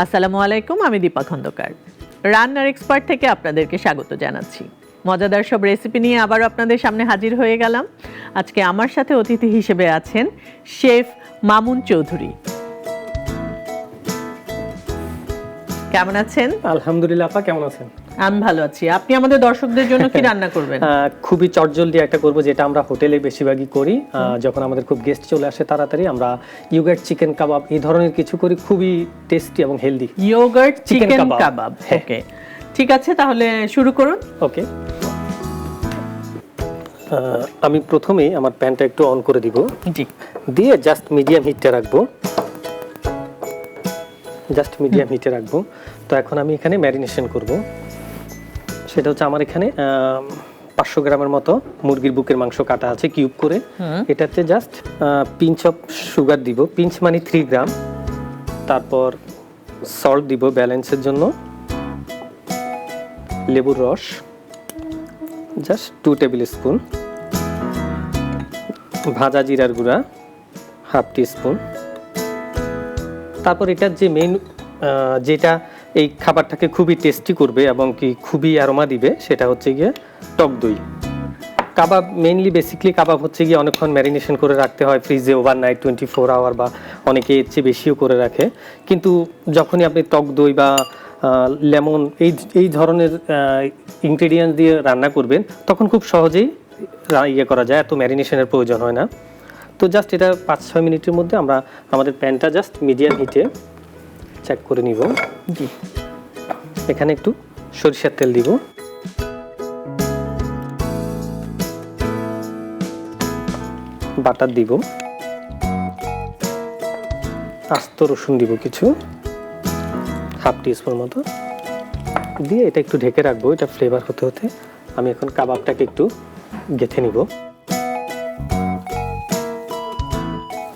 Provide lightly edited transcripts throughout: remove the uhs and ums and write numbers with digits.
আসসালামু আলাইকুম, আমি দীপা খন্দকার। রান্নার এক্সপার্ট থেকে আপনাদেরকে স্বাগত জানাচ্ছি। মজাদার সব রেসিপি নিয়ে আবারও আপনাদের সামনে হাজির হয়ে গেলাম। আজকে আমার সাথে অতিথি হিসেবে আছেন শেফ মামুন চৌধুরী। কেমন আছেন? আলহামদুলিল্লাহ। আপা কেমন আছেন? আমি ভালো আছি। আপনি আমাদের দর্শকদের জন্য কি রান্না করবেন? খুবই চটজলদি একটা করব, যেটা আমরা হোটেলে বেশিরভাগই করি। যখন আমাদের খুব গেস্ট চলে আসে তাড়াতাড়ি আমরা ইয়োগার্ট চিকেন কাবাব এই ধরনের কিছু করি, খুবই টেস্টি এবং হেলদি। ইয়োগার্ট চিকেন কাবাব। ওকে, ঠিক আছে, তাহলে শুরু করুন। ওকে, আমি প্রথমেই আমার প্যানটা একটু অন করে দিব। জি, দিয়ে জাস্ট মিডিয়াম হিটে রাখবো। তো এখন আমি এখানে ম্যারিনেশন করব। সেটা হচ্ছে আমার এখানে 500 গ্রামের মতো মুরগির বুকের মাংস কাটা আছে কিউব করে। এটাতে জাস্ট পিঞ্চ অফ সুগার দিব, পিঞ্চ মানে 3 গ্রাম। তারপর সল্ট দিব ব্যালেন্সের জন্য, লেবুর রস জাস্ট 2 টেবিল স্পুন, ভাজা জিরার গুঁড়া 1/2 টিস্পুন। তারপর এটার যে মেইন যেটা এই খাবারটাকে খুবই টেস্টি করবে এবং কি খুবই অ্যারোমা দিবে, সেটা হচ্ছে গিয়ে টক দই। কাবাব মেইনলি বেসিক্যালি কাবাব হচ্ছে গিয়ে অনেকক্ষণ ম্যারিনেশন করে রাখতে হয় ফ্রিজে, ওভারনাইট 24 আওয়ার, বা অনেকে এর চেয়ে বেশিও করে রাখে। কিন্তু যখনই আপনি টক দই বা লেমন এই ধরনের ইনগ্রেডিয়েন্টস দিয়ে রান্না করবেন, তখন খুব সহজেই করা যায়, এত ম্যারিনেশনের প্রয়োজন হয় না। তো জাস্ট এটা 5-6 মিনিটের মধ্যে আমরা আমাদের প্যানটা জাস্ট মিডিয়াম হিটে চেক করে নিব। জি, এখানে একটু সরিষার তেল দিব, বাটার দিব, আস্ত রসুন দিব কিছু 1/2 টিস্পুন মতো, দিয়ে এটা একটু ঢেকে রাখবো। এটা ফ্লেভার হতে হতে আমি এখন কাবাবটাকে একটু গেঁথে নিব।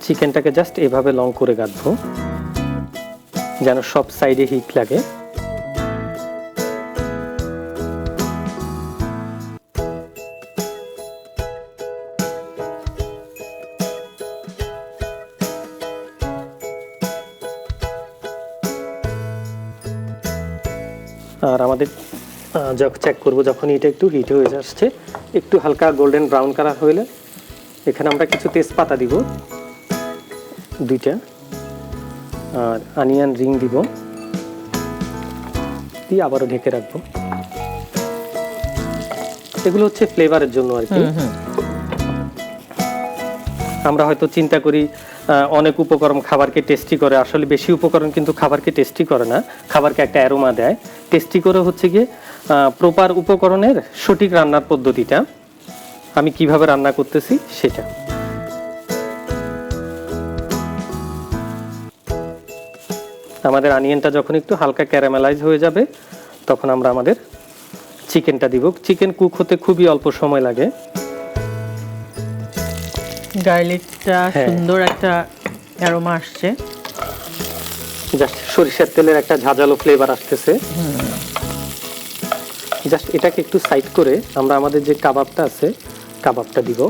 চিকেনটাকে জাস্ট এভাবে লং করে গাঁথবো যেন সব সাইডে হিট লাগে। আর আমাদের চেক করবো যখন এটা একটু হিট হয়ে আসছে, একটু হালকা গোল্ডেন ব্রাউন কালার হলে এখানে আমরা কিছু তেজপাতা দিব 2টা, আর অনিয়ন রিং দিব, দিয়ে আবারও ঢেকে রাখবো। এগুলো হচ্ছে ফ্লেভারের জন্য আর কি। আমরা হয়তো চিন্তা করি অনেক উপকরণ খাবারকে টেস্টি করে, আসলে বেশি উপকরণ কিন্তু খাবারকে টেস্টি করে না, খাবারকে একটা অ্যারোমা দেয়। টেস্টি করে হচ্ছে গিয়ে প্রপার উপকরণের সঠিক রান্নার পদ্ধতিটা, আমি কিভাবে রান্না করতেছি সেটা। আমাদের অনিয়নটা যখন একটু হালকা ক্যারামেলাইজ হয়ে যাবে, তখন আমরা আমাদের চিকেনটা দিব। চিকেন কুক হতে খুবই অল্প সময় লাগে। গার্লিকটা সুন্দর একটা অ্যারোমা আসছে, জাস্ট সরিষার তেলের একটা ঝাঁঝালো ফ্লেভার আসতেছে। জাস্ট এটাকে একটু সাইড করে আমরা আমাদের যে কাবাবটা আছে কাবাবটা দিব।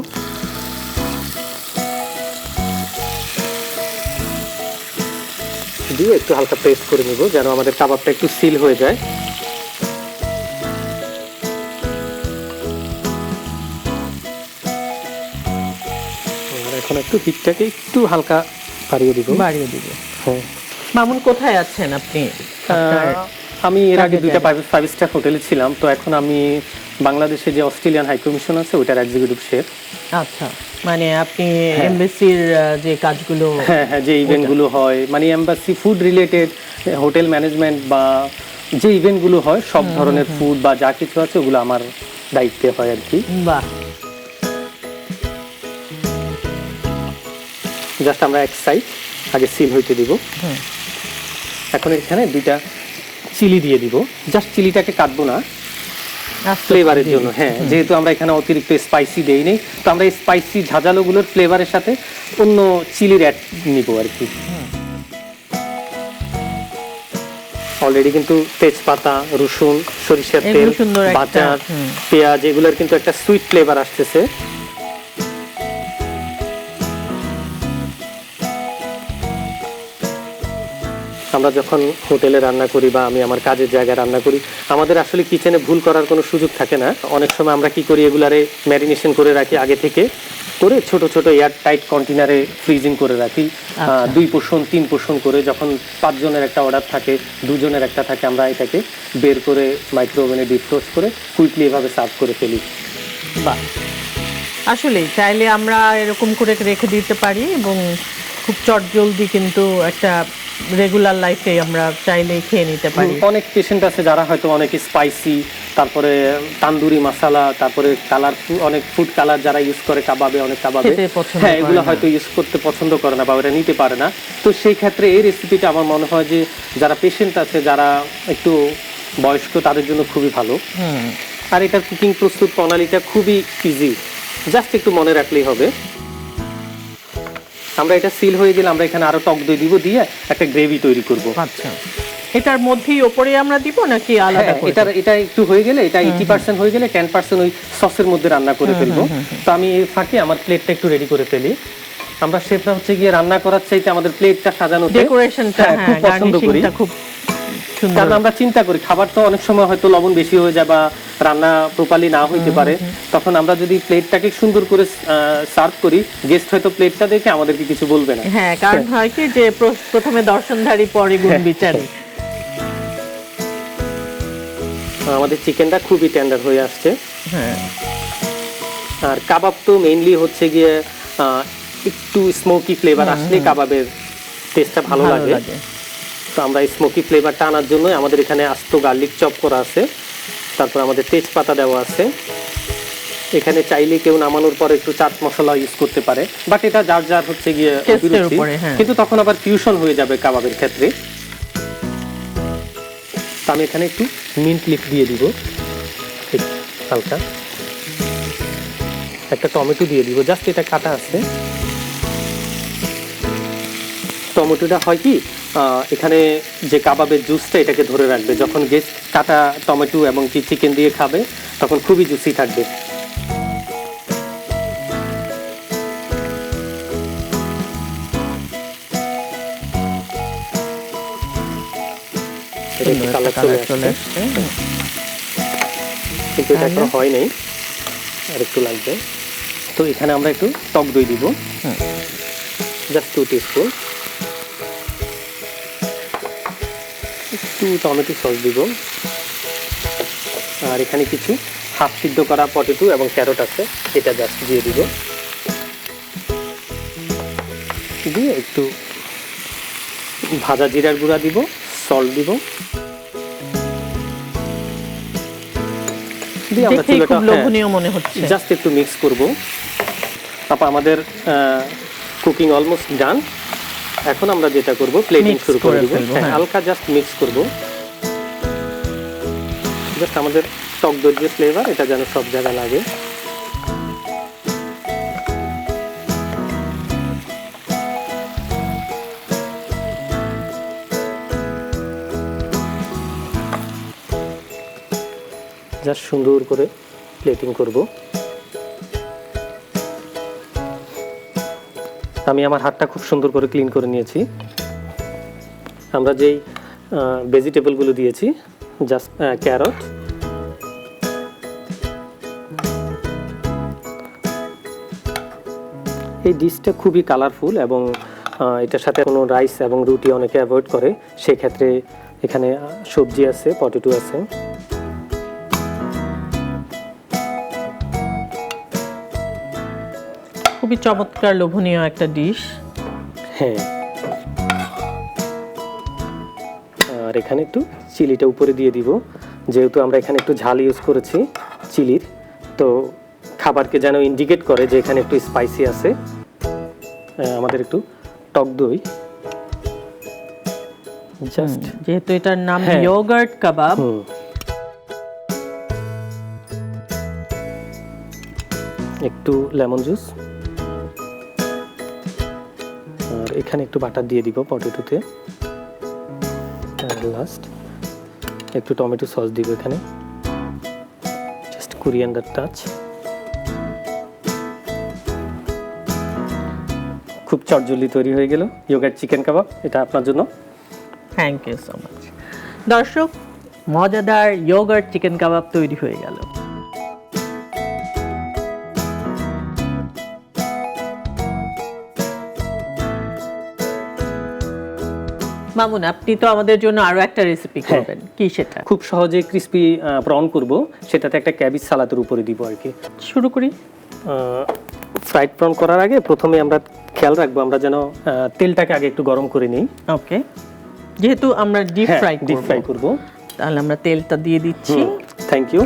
দিয়ে একটু হালকা প্রেস করে নিব যেন আমাদের কাবাবটা একটু সিল হয়ে যায়। এখন একটু হিটটাকে একটু হালকা বাড়িয়ে দিব। হ্যাঁ। মামুন, কোথায় আছেন আপনি? আমি এর আগে 2টা 5 স্টার হোটেলে ছিলাম, তো এখন আমি বাংলাদেশে যে অস্ট্রেলিয়ান হাই কমিশন আছে ওইটার এক্সিকিউটিভ শেফ। আচ্ছা, মানে আপনি এমবাসির যে কাজগুলো, হ্যাঁ, যে ইভেন্টগুলো হয়, মানে embassy food related, hotel management বা যে ইভেন্টগুলো হয়, সব ধরনের ফুড বা যা কিছু আছে ওগুলো আমার দায়িত্বে হয় আর কি। বাহ, জাস্ট আমরা এক সাইড আগে সিল হইতে দিব। এখন এখানে 2টা চিলি দিয়ে দিব। জাস্ট চিলিটাকে কাটবো না, ফ্লেভারের জন্য। হ্যাঁ, যেহেতু আমরা এখানে অতিরিক্ত স্পাইসি দেই নেই, তো আমরা এই স্পাইসি ঝাঁঝালোগুলোর ফ্লেভারের সাথে অন্য চিলির অ্যাড নিব আর কি। অলরেডি কিন্তু তেজপাতা, রসুন, সরিষার তেল, বাটার, পেঁয়াজ, এগুলোর কিন্তু একটা সুইট ফ্লেভার আসতেছে। আমরা যখন হোটেলে রান্না করি বা আমি আমার কাজের জায়গায় রান্না করি, আমাদের আসলে কিচেনে ভুল করার কোনো সুযোগ থাকে না। অনেক সময় আমরা কি করি, এগুলারে ম্যারিনেশন করে রাখি আগে থেকে, করে ছোট ছোট এয়ার টাইট কন্টেনারে ফ্রিজিং করে রাখি, 2 পোর্শন 3 পোর্শন করে। যখন 5 জনের একটা অর্ডার থাকে, 2 জনের একটা থাকে, আমরা এটাকে বের করে মাইক্রো ওভেনে ডিফ্রোস্ট করে কুইকলি এভাবে সার্ভ করে ফেলি। বাহ, আসলে চাইলে আমরা এরকম করে রেখে দিতে পারি এবং খুব চটজলদি কিন্তু একটা রেগুলার লাইফে আমরা চাইলেই খেয়ে নিতে পারি। অনেক পেশেন্ট আছে যারা হয়তো অনেক স্পাইসি, তারপরে তান্দুরি মশলা, তারপরে কালার, অনেক ফুড কালার যারা ইউজ করে কাবাবে, অনেক কাবাবে, হ্যাঁ এগুলো হয়তো ইউজ করতে পছন্দ করে না বা ওরা নিতে পারে না। তো সেই ক্ষেত্রে এই রেসিপিটা আমার মনে হয় যে যারা পেশেন্ট আছে, যারা একটু বয়স্ক, তাদের জন্য খুবই ভালো। আর এটার কুকিং প্রস্তুত প্রণালীটা খুবই ইজি, জাস্ট একটু মনে রাখলেই হবে। আমরা এটা সিল হয়ে গেলে আমরা এখানে আরো টক দই দিব, দিয়ে একটা গ্রেভি তৈরি করব। আচ্ছা, এটার মধ্যেই উপরে আমরা দিব নাকি আলাদা করে? এটা একটু হয়ে গেলে, এটা 80% হয়ে গেলে 10% ওই সসের মধ্যে রান্না করে ফেলবো। তো আমি এই ফাঁকে আমার প্লেটটা একটু রেডি করে ফেলি। আমরা শেফরা হচ্ছে গিয়ে রান্না করার চাইতে আমাদের প্লেটটা সাজানোতে, ডেকোরেশনটা খুব পছন্দ করি। খুব সুন্দর, কারণ আমরা চিন্তা করি খাবার তো অনেক সময় হয়তো লবণ বেশি হয়ে যায় বা রান্না প্রপারলি না হইতে পারে, তখন আমরা যদি প্লেটটাকে সুন্দর করে সার্ভ করি, গেস্ট হয়তো প্লেটটা দেখে আমাদেরকে কিছু বলবে না। হ্যাঁ, কারণ হয় কি যে প্রথমে দর্শনধারী পরে গুণ বিচারী। আমাদের চিকেনটা খুবই টেন্ডার হয়ে আসছে। হ্যাঁ, আর কাবাব তো মেইনলি হচ্ছে গিয়ে একটু স্মোকি ফ্লেভার আসলে কাবাবের টেস্টটা ভালো লাগে। তো আমরা এই স্মোকি ফ্লেভারটা আনার জন্য আমাদের এখানে আস্ত গার্লিক চপ করা আছে, তারপর আমাদের তেজপাতা দেওয়া আছে। এখানে চাইলে কেউ নামানোর পর একটু চাট মশলা ইউজ করতে পারে, বাট এটা যার যার হচ্ছে গিয়ে অভিরুচি, কিন্তু তখন আবার ফিউশন হয়ে যাবে কাবাবের ক্ষেত্রে। তো আমি এখানে একটু মিন্ট লিফ দিয়ে দিব, হালকা একটা টমেটো দিয়ে দিব, জাস্ট এটা কাটা আছে। টমেটোটা হয় কি, এখানে যে কাবাবের জুসটা এটাকে ধরে রাখবে, যখন গেস্ট কাটা টমেটো এবং চিকেন দিয়ে খাবে তখন খুবই জুসি থাকবে। কিন্তু এটা এখনো হয় নাই, আর একটু লাগবে। তো এখানে আমরা একটু টক দই দিব, জাস্ট 2 টিস্পুন। একটু টমেটো সস দিব, আর এখানে কিছু হাফ সিদ্ধ করা পটেটো এবং ক্যারট আছে, এটা জাস্ট দিয়ে দিব। দিয়ে একটু ভাজা জিরার গুঁড়া দিব, সল্ট দিব, দিয়ে আমরা চুলাটা লোভনীয় মনে হচ্ছে, জাস্ট একটু মিক্স করব। তারপর আমাদের কুকিং অলমোস্ট ডান। এখন আমরা যেটা করব, প্লেটিং শুরু করে দেব। হালকা জাস্ট মিক্স করব, জাস্ট আমাদের টক দইয়ের যে ফ্লেভার এটা যেন সব জায়গায় লাগে। জাস্ট সুন্দর করে প্লেটিং করব। আমি আমার হাতটা খুব সুন্দর করে ক্লিন করে নিয়েছি। আমরা যেই ভেজিটেবলগুলো দিয়েছি, জাস্ট ক্যারট, এই ডিশটা খুবই কালারফুল এবং এটার সাথে কোনো রাইস এবং রুটি অনেকে অ্যাভয়েড করে, সেক্ষেত্রে এখানে সবজি আছে, পটেটো আছে। খুবই চমৎকার লোভনীয় একটা ডিশ। হ্যাঁ, আর এখানে একটু চিলিটা উপরে দিয়ে দিব, যেহেতু আমরা এখানে একটু ঝাল ইউজ করেছি চিলির, তো খাবারকে যেন ইন্ডিকেট করে যে এখানে একটু স্পাইসি আছে। আমাদের একটু টক দই, জাস্ট যেহেতু এটার নাম ইয়োগার্ট কাবাব, একটু লেমন জুস, আর এখানে একটু বাটার দিয়ে দিব পটেটোতে, আর লাস্ট একটু টমেটো সস দিব এখানে, জাস্ট কোরিয়ান্ডার টাচ। খুব চটজলদি তৈরি হয়ে গেল ইয়োগার্ট চিকেন কাবাব, এটা আপনার জন্য। Thank you so much. দর্শক, মজাদার ইয়োগার্ট চিকেন কাবাব তৈরি হয়ে গেল। মামুন, আপনি তো আমাদের জন্য আরো একটা রেসিপি করবেন, কি সেটা? খুব সহজে ক্রিস্পি প্রন করব, সেটাতে একটা ক্যাবেজ সালাদের উপরে দিব আর কি। শুরু করি। ফ্রাইড প্রন করার আগে প্রথমে আমরা খেয়াল রাখবো আমরা যেন তেলটাকে আগে একটু গরম করে নিই। ওকে, যেহেতু আমরা ডিপ ফ্রাই করব, তাহলে আমরা তেলটা দিয়ে দিচ্ছি। Thank you.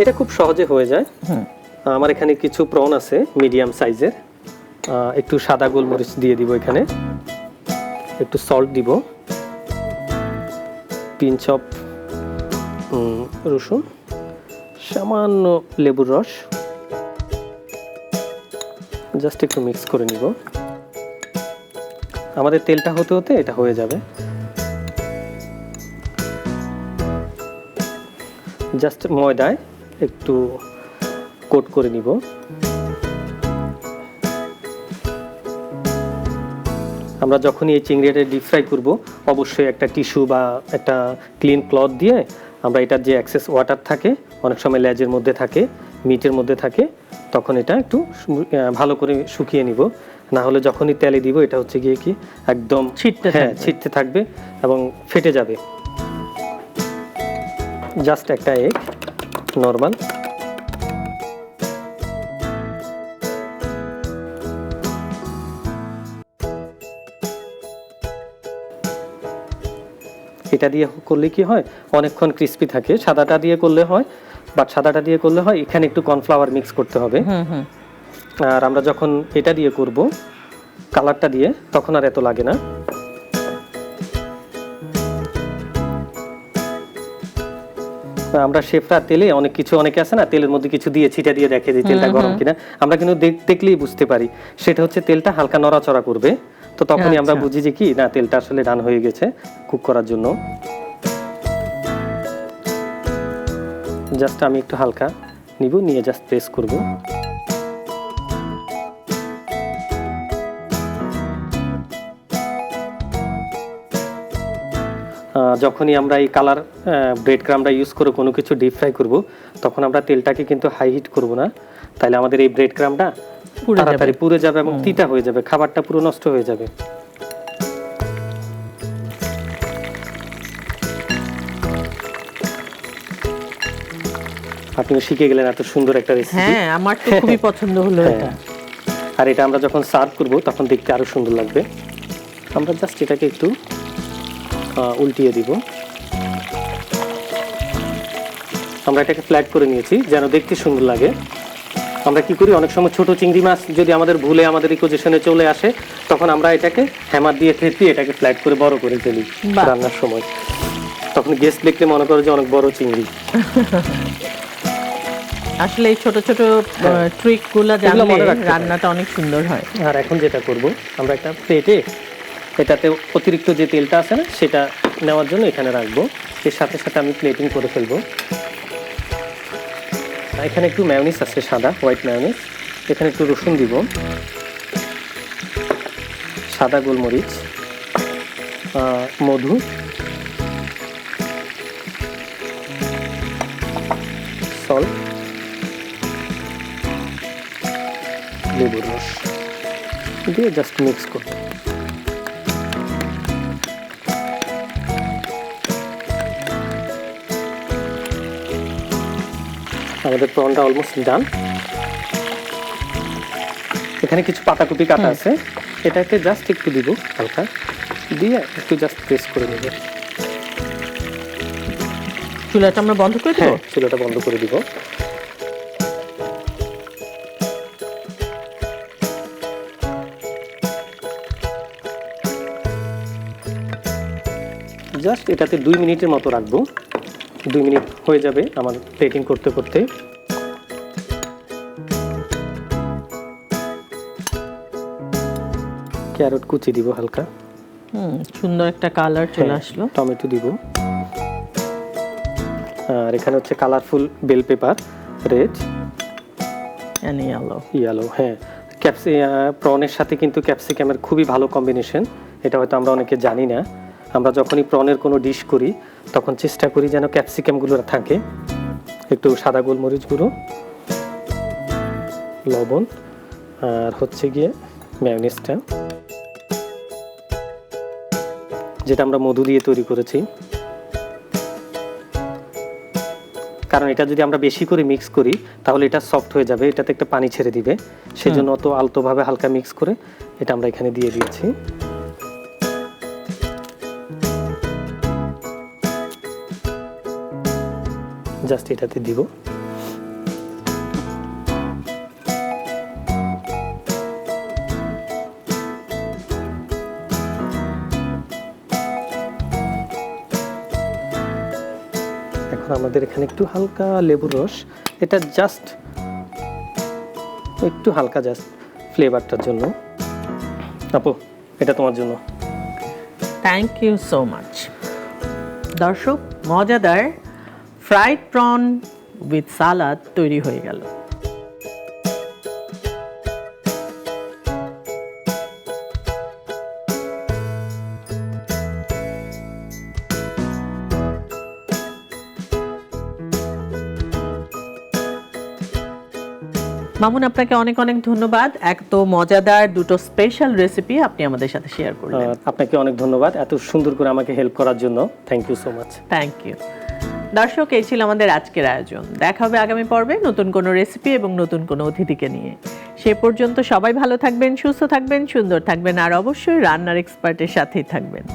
এটা খুব সহজে হয়ে যায়। আমার এখানে কিছু প্রন আছে মিডিয়াম সাইজের, একটু সাদা গোলমরিচ দিয়ে দিব এখানে, একটু সল্ট দিব, পিঞ্চ অফ রসুন, সামান্য লেবুর রস, জাস্ট একটু মিক্স করে নিব। আমাদের তেলটা হতে হতে এটা হয়ে যাবে। জাস্ট ময়দায় একটু কোট করে নিব। আমরা যখনই এই চিংড়িটা ডিপ ফ্রাই করব, অবশ্যই একটা টিস্যু বা একটা ক্লিন ক্লথ দিয়ে আমরা এটার যে এক্সেস ওয়াটার থাকে, অনেক সময় লেজের মধ্যে থাকে, মিটের মধ্যে থাকে, তখন এটা একটু ভালো করে শুকিয়ে নিব। না হলে যখনই তেলে দিব এটা হচ্ছে গিয়ে কি একদম ছিটতে থাকবে এবং ফেটে যাবে। জাস্ট একটা এগ নর্মাল, এটা দিয়ে করলে কি হয় অনেকক্ষণ ক্রিস্পি থাকে। সাদাটা দিয়ে করলে হয়, বাট সাদাটা দিয়ে করলে হয় এখানে একটু কর্নফ্লাওয়ার মিক্স করতে হবে। আর আমরা যখন এটা দিয়ে করব কালারটা দিয়ে, তখন আর এত লাগে না। আমরা শেফরা তেলে অনেক কিছু, অনেকে আছে না তেলের মধ্যে কিছু দিয়ে ছিটা দিয়ে দেখে যে তেলটা গরম কিনা, আমরা কিন্তু দেখলেই বুঝতে পারি সেটা হচ্ছে তেলটা হালকা নড়াচড়া করবে, তো তখনই আমরা বুঝি যে কি না তেলটা আসলে রান হয়ে গেছে কুক করার জন্য। জাস্ট আমি একটু হালকা নিব, নিয়ে জাস্ট প্রেস করব। যখনই আমরা এই কালার ব্রেড ক্রামটা ইউজ করে কোনো কিছু ডিপ ফ্রাই করব, তখন আমরা তেলটাকে কিন্তু হাই হিট করব না, তাহলে আমাদের এই ব্রেড ক্রামটা তাড়াতাড়ি পুড়ে যাবে এবং তিতা হয়ে যাবে, খাবারটা পুরো নষ্ট হয়ে যাবে। আপনি শিখে গেলেন এত সুন্দর একটা রেসিপি। হ্যাঁ, আমার তো খুবই পছন্দ হলো এটা। আর এটা আমরা যখন সার্ভ করব তখন দেখতে আরো সুন্দর লাগবে। আমরা জাস্ট এটাকে একটু উল্টিয়ে দিব। আমরা এটাকে ফ্ল্যাট করে নিয়েছি যেন দেখতে সুন্দর লাগে। আমরা কি করি, অনেক সময় ছোট চিংড়ি মাছ যদি আমাদের ভুলে আমাদের এই পজিশনে চলে আসে, তখন আমরা এটাকে হ্যামার দিয়ে থেতলিয়ে এটাকে ফ্ল্যাট করে বড় করে ফেলি রান্নার সময়। তখন গেস্ট দেখলে মনে করে যে অনেক বড় চিংড়ি। আসলে এই ছোট ছোট ট্রিক গুলো জানলে রান্নাটা অনেক সুন্দর হয়। আর এখন যেটা করব, আমরা একটা প্লেটে এটাতে অতিরিক্ত যে তেলটা আছে না সেটা নেওয়ার জন্য এখানে রাখবো। এর সাথে সাথে আমি প্লেটিং করে ফেলবো। এখানে একটু মেয়োনিজ আছে, সাদা হোয়াইট মেয়োনিজ, এখানে একটু রসুন দিব, সাদা গোলমরিচ, মধু, সল্ট, লেবুর রস দিয়ে জাস্ট মিক্স করব। আমাদের প্রনটা অলমোস্ট ডান। এখানে কিছু পাতাকপি কাটা আছে, এটাকে জাস্ট একটু দিব হালকা, দিয়ে একটু জাস্ট প্রেস করে নেব। চুলাটা আমরা বন্ধ করে দেব? চুলাটা বন্ধ করে দিব। জাস্ট এটাতে 2 মিনিটের মতো রাখবো। 2 মিনিট হয়ে যাবে আমার প্লেটিং করতে করতে। ক্যারট কুচি দিব হালকা, সুন্দর একটা কালার চলে আসলো। টমেটো দিব, আর এখানে হচ্ছে colourful bell pepper, red and yellow. হ্যাঁ, প্রনের সাথে কিন্তু ক্যাপসিকামের খুবই ভালো কম্বিনেশন, এটা হয়তো আমরা অনেকে জানি না। আমরা যখনই প্রনের কোনো ডিশ করি তখন চেষ্টা করি যেন ক্যাপসিকামগুলো থাকে। একটু সাদা গোলমরিচ গুঁড়ো, লবণ, আর হচ্ছে গিয়ে মেয়োনিজটা, যেটা আমরা মধু দিয়ে তৈরি করেছি। কারণ এটা যদি আমরা বেশি করে মিক্স করি তাহলে এটা সফট হয়ে যাবে, এটাতে একটা পানি ছেড়ে দিবে, সেজন্য অত আলতোভাবে হালকা মিক্স করে এটা আমরা এখানে দিয়ে দিয়েছি। জাস্ট এটাতে দিব। এখন আমাদের এখানে একটু হালকা লেবুর রস, এটা জাস্ট একটু হালকা জাস্ট ফ্লেভারটার জন্য। আপু এটা তোমার জন্য। Thank you so much. দর্শক, মজাদার ফ্রাইড প্রন উইথ সালাদ তৈরি হয়ে গেল। মামুন, আপনাকে অনেক অনেক ধন্যবাদ। এত মজাদার দুটো স্পেশাল রেসিপি আপনি আমাদের সাথে শেয়ার করলেন। আপনাকে অনেক ধন্যবাদ এত সুন্দর করে আমাকে হেল্প করার জন্য। Thank you so much. Thank you. দর্শক, এই ছিল আমাদের আজকের আয়োজন। দেখা হবে আগামী পর্বে নতুন কোনো রেসিপি এবং নতুন কোনো অতিথিকে নিয়ে। সে পর্যন্ত সবাই ভালো থাকবেন, সুস্থ থাকবেন, সুন্দর থাকবেন, আর অবশ্যই রান্নার এক্সপার্টের সাথেই থাকবেন।